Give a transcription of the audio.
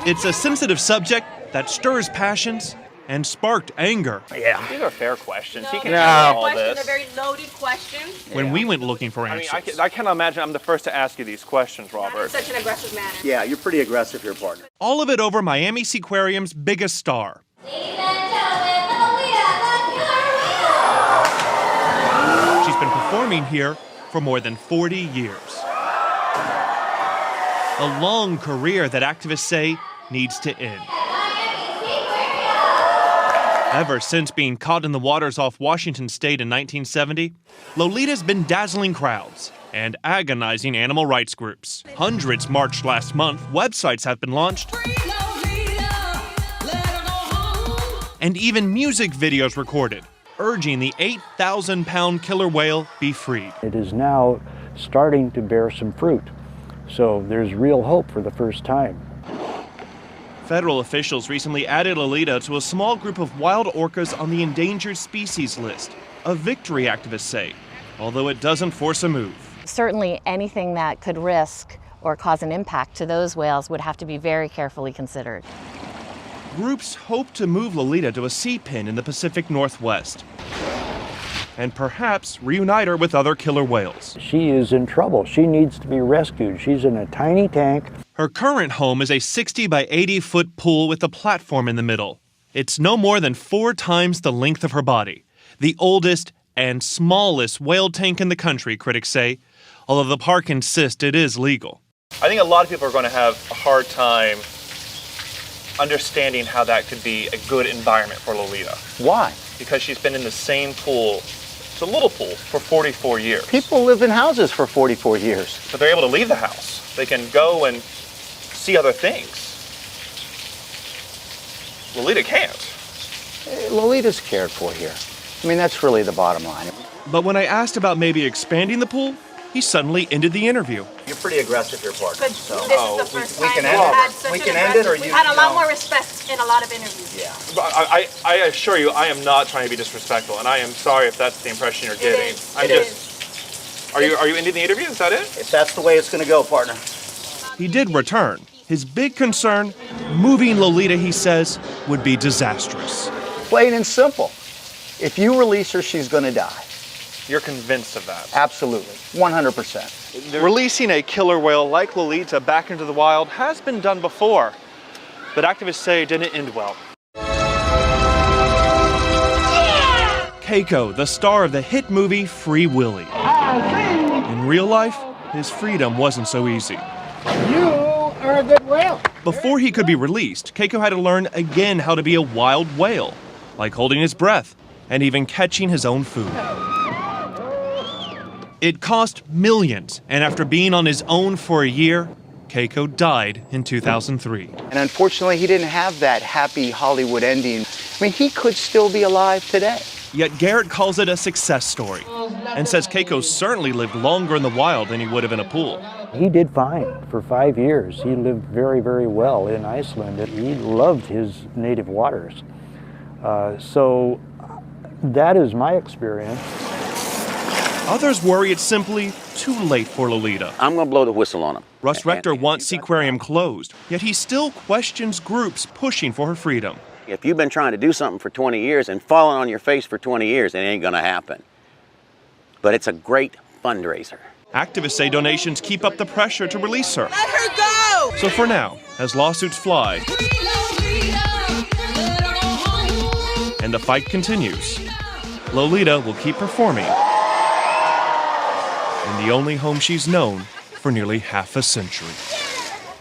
It's a sensitive subject that stirs passions and sparked anger. Yeah. These are fair questions. He can No. handle all They're this. very loaded questions. When we went looking for I mean, answers. I cannot imagine I'm the first to ask you these questions, Not in Robert. such an aggressive manner. Yeah, you're pretty aggressive here, partner. All of it over Miami Seaquarium's biggest star. Ladies and gentlemen, Lolita, the killer whale! She's been performing here for more than 40 years. A long career that activists say needs to end. Ever since being caught in the waters off Washington State in 1970, Lolita's been dazzling crowds and agonizing animal rights groups. Hundreds marched last month, websites have been launched, and even music videos recorded, urging the 8,000-pound killer whale be freed. It is now starting to bear some fruit, so there's real hope for the first time. Federal officials recently added Lolita to a small group of wild orcas on the endangered species list, a victory, activists say, although it doesn't force a move. Certainly anything that could risk or cause an impact to those whales would have to be very carefully considered. Groups hope to move Lolita to a sea pen in the Pacific Northwest and perhaps reunite her with other killer whales. She is in trouble. She needs to be rescued. She's in a tiny tank. Her current home is a 60 by 80-foot pool with a platform in the middle. It's no more than 4 times the length of her body, the oldest and smallest whale tank in the country, critics say, although the park insists it is legal. I think a lot of people are going to have a hard time understanding how that could be a good environment for Lolita. Why? Because she's been in the same pool, it's a little pool, for 44 years. People live in houses for 44 years. But they're able to leave the house. They can go and see other things. Lolita can't. Lolita's cared for here. I mean, that's really the bottom line. But when I asked about maybe expanding the pool, he suddenly ended the interview. You're pretty aggressive here, partner. But this is the first we time can we've end it. had such We an can end it, or aggressive- you We've had a lot don't. more respect in a lot of interviews. Yeah. But I assure you, I am not trying to be disrespectful, and I am sorry if that's the impression you're getting. It is. Are you ending the interview? Is that it? If that's the way it's going to go, partner. He did return. His big concern, moving Lolita, he says, would be disastrous. Plain and simple. If you release her, she's going to die. You're convinced of that? Absolutely. 100%. Releasing a killer whale like Lolita back into the wild has been done before, but activists say it didn't end well. Keiko, the star of the hit movie Free Willy. In real life, his freedom wasn't so easy. You are a good whale. Before he could be released, Keiko had to learn again how to be a wild whale, like holding his breath and even catching his own food. It cost millions, and after being on his own for a year, Keiko died in 2003. And unfortunately, he didn't have that happy Hollywood ending. I mean, he could still be alive today. Yet Garrett calls it a success story and says Keiko certainly lived longer in the wild than he would have in a pool. He did fine for 5 years. He lived very, very well in Iceland. He loved his native waters. So that is my experience. Others worry it's simply too late for Lolita. I'm going to blow the whistle on him. Russ Rector wants Seaquarium closed, yet he still questions groups pushing for her freedom. If you've been trying to do something for 20 years and falling on your face for 20 years, it ain't going to happen. But it's a great fundraiser. Activists say donations keep up the pressure to release her. Let her go! So for now, as lawsuits fly and the fight continues, Lolita will keep performing in the only home she's known for nearly half a century.